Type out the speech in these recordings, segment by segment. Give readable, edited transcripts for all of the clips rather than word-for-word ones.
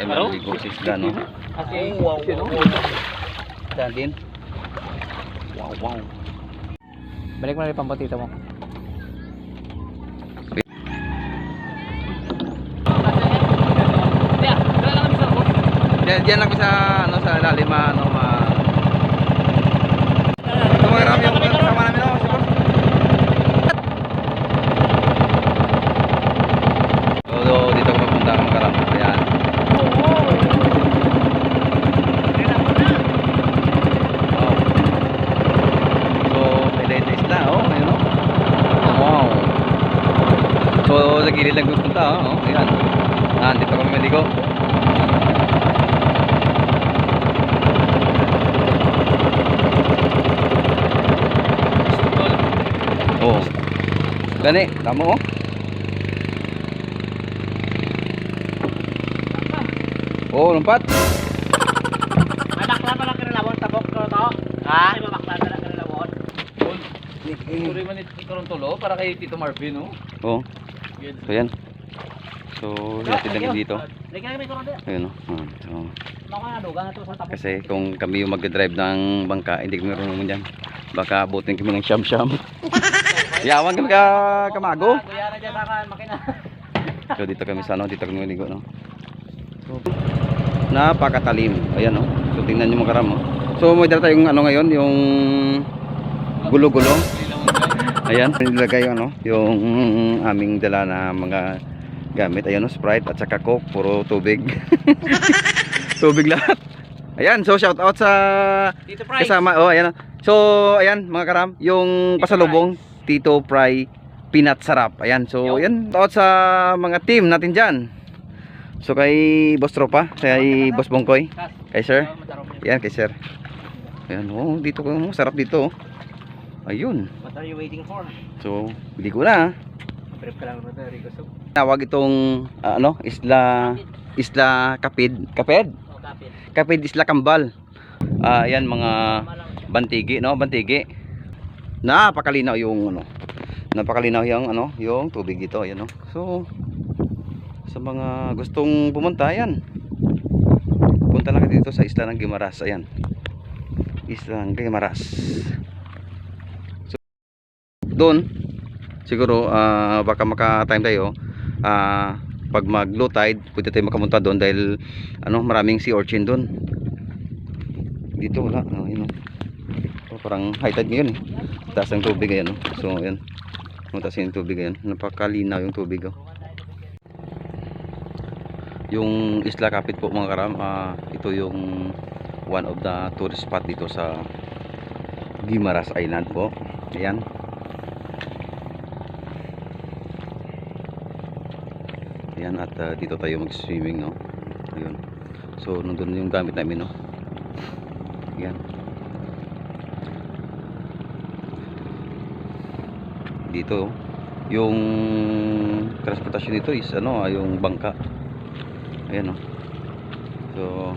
naligo sa isda, no? Wow. Isda din. Wow. Balik mo na yung pampatita mo. Diyan lang sa ano sa lalim ano Tumarami yung kasama namin no, si boss. So dito ko pupunta ang karama. Ayan. Wow. So may isla ayun no. Wow. So sa gilid lang pupunta ayan. Dito kami maligo. Gani, tamo lompat. Bakla pala kinalawon tabok ko to. Ha? Ay bakla pala kinalawon. Suri man ito tulo para kay Tito Marvin, no? Oo. So yan. So, natin lang dito. Ayun, no? Kasi kung kami yung mag-drive ng bangka, hindi kami marunong dyan. Baka abutin kami ng siyam-siyam. Yawan kami ka kamago. So dito kami sa dito kami maligo, no. So, napakatalim. Ayan, no. So tingnan niyo mga karam, no. So may dala tayong ngayon, yung gulo-gulo. Ayan, nilagay yung aming dala na mga gamit. Ayan, no, Sprite at saka Coke, puro tubig. Tubig lahat. Ayan, so shout out sa kasama. Ayan. So ayan mga karam, yung pasalubong Tito Fry Peanut Sarap. Ayan, so ayan, out sa mga team natin dyan. So kay Boss Tropa, kay Boss Bongkoy, kay Sir. Ayan, kay Sir. Ayan, dito ko, sarap dito. Ayun. What are you waiting for? So, bili ko na. Prep ka lang natin, Rico. Tawag itong Isla Kapid. Kapid? Kapid Isla Kambal. Ayan mga bantigi, no? Bantigi. Napakalinaw yung napakalinaw yung tubig dito, ayan, no. So sa mga gustong pumunta, ayan, punta lang dito sa Isla ng Guimaras. Ayan, Isla ng Guimaras. So doon siguro baka maka-time tayo pag mag low tide, pwede tayo makapunta doon dahil maraming sea urchin doon. Dito wala, yun, parang high tide ngayon eh. Taas ng tubig, ayan, no? So ayan, mataas yung tubig, ayan, napakalinaw yung tubig, yung Isla Kapit po mga karam, ito yung one of the tourist spot dito sa Guimaras Island po. Ayan, ayan, at dito tayo mag swimming, no? Ayun. So nandun yung gamit namin, no? Ayan, dito yung transportasyon dito is yung bangka. Ayan, no. So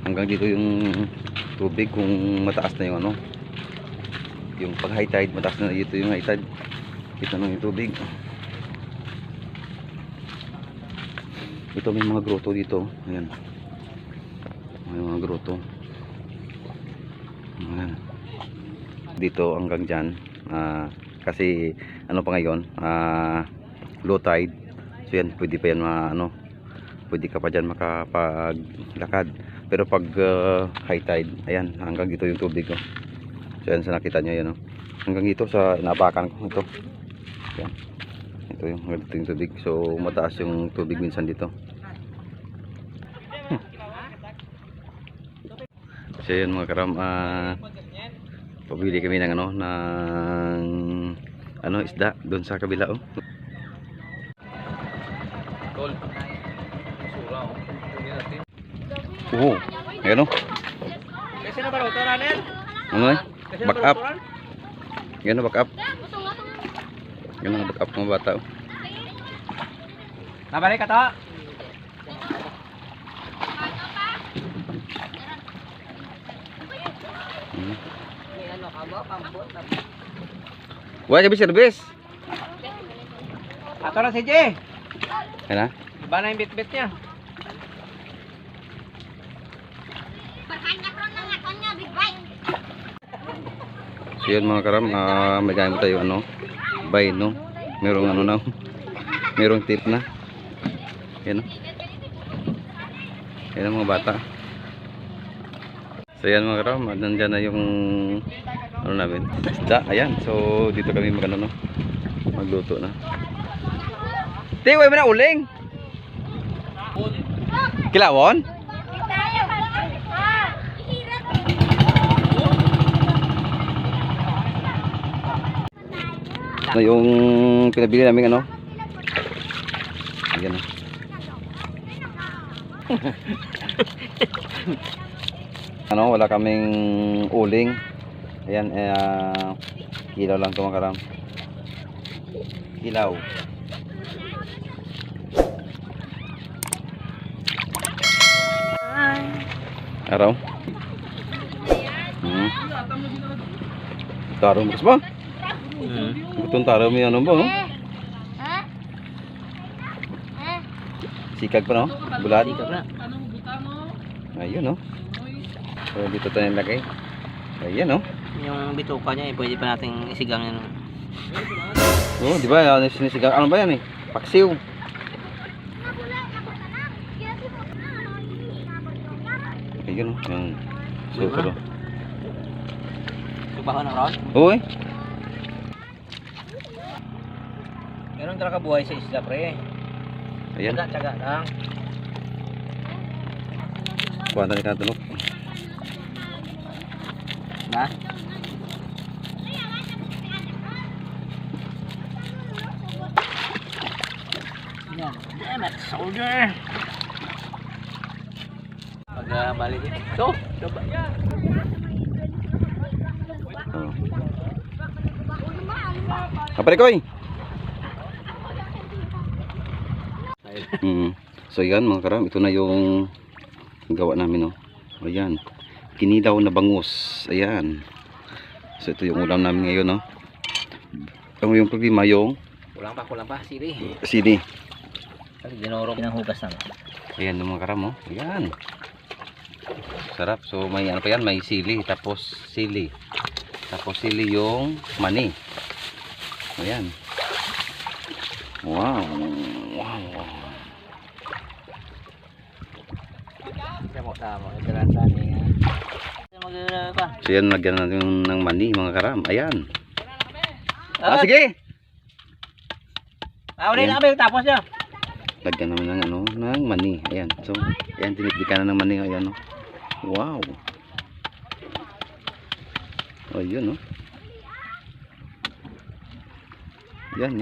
hanggang dito yung tubig kung mataas na yung yung pag high tide, mataas na dito yung high tide. Ito na yung tubig. Ito may mga grotto dito. Ayan, may mga grotto. Ayan. Dito hanggang dyan, kasi pa ngayon, low tide. So yan, pwede pa yan pwede ka pa dyan makapaglakad. Pero pag high tide, ayan, hanggang dito yung tubig, So yan, sa nakita nyo yan, hanggang dito sa inapakan ko ito. Yan, ito yung tubig. So mataas yung tubig minsan dito. So yan mga karam, pabili kami ng ng isda doon sa kabila, ayan, Kasi na ba ito, Ranel? back up. Yan, back up. Yan ang back up ng bata, Nabalik ka to? Wala ka service. Ato na si Jay. Yan na. Iba na yung bit-bit niya. So yun mga karam, may gamit tayo ano, bay no. Merong ano na, merong tip na. Yan no. Yan ang mga bata. So yan mga karam, nandyan na yung ano namin, isda. Ayan, so dito kami magano no, magluto na. Tiway mo na uling. Kilawon? Na yung pinabili namin ano. Ayan. Ano, wala kaming uling. Ayan, kilaw lang ito mga karam. Kilaw. Araw. Taro mo ba? Itong taro mo yan ba? Sikag pa no? Bulat. Ayun no. So dito tayo nilagay. Ayan no. Yung bituka niya, pwede pa nating isigang yan. Oh, di ba? Sinisigang. Ano ba yan eh? Paksiw. Ayun no. Yung super. Subaho na ron? Uy. Ganun talaga buhay sa isla, pre. Ayan. Tsaga lang. Kuha na ka tulog. Na? Yan. Damn it, soldier. Pag-balik yun. So, diba? Oh. Kapare ko eh. So yan mga karam, ito na yung gawa namin no. Ayan. Kinilaw na bangus. Ayan. So ito yung ulam namin ngayon no. Yung problema yung Kulang pa, sili. sili. Kasi ginurog ng hugas namin. Ayan yung mga karam oh. Ayan. Sarap. So may ano pa yan, may sili tapos sili. Tapos sili yung mani. Ayan. Wow. Wow. Tama. Ito So yan, lagyan natin ng mani mga karam. Ayan. Sige. Ulit na kami, tapos niya. Lagyan naman ng ano, ng mani. Ayan. So, ayan, tinitbikan na ng mani. Ayan, no. Wow. Ayun, no. Yan.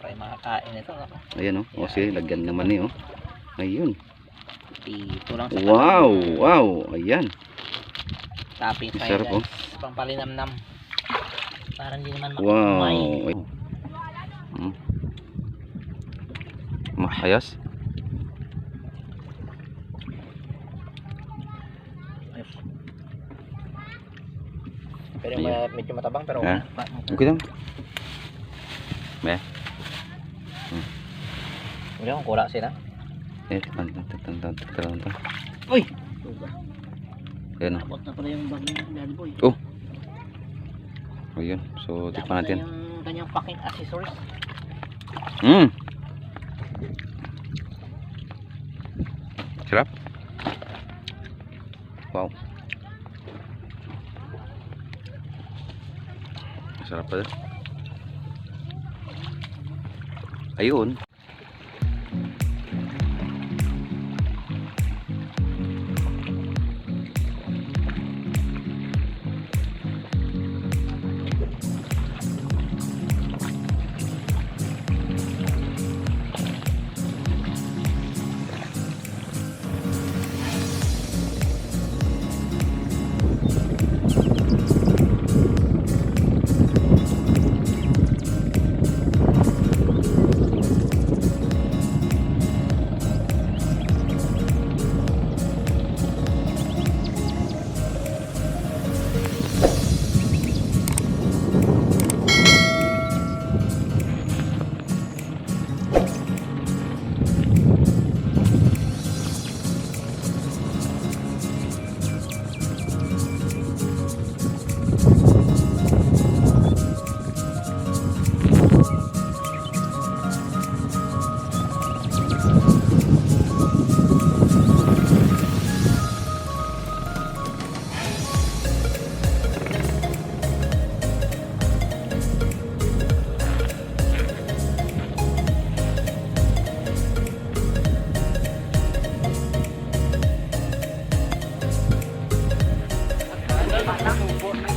Try makakain ito. Ayan, no. O, sige, lagyan ng mani, oh. Ayun. Dito lang sa Wow. Ayan. topping fry Sarap, oh. guys. Pampalinamnam. Parang hindi naman Wow. makamay. Mahayas. Pero Ayan. medyo matabang pero Ha? Okay lang. Be. Hindi akong kula sila. Tantan. Uy! Ayan, no. Abot na pala yung bag ni Daddy Boy. Oh. Ayun. So, tikman natin. Yung kanyang packing accessories. Sarap. Wow. Sarap pala. Ayun. bata, tubo.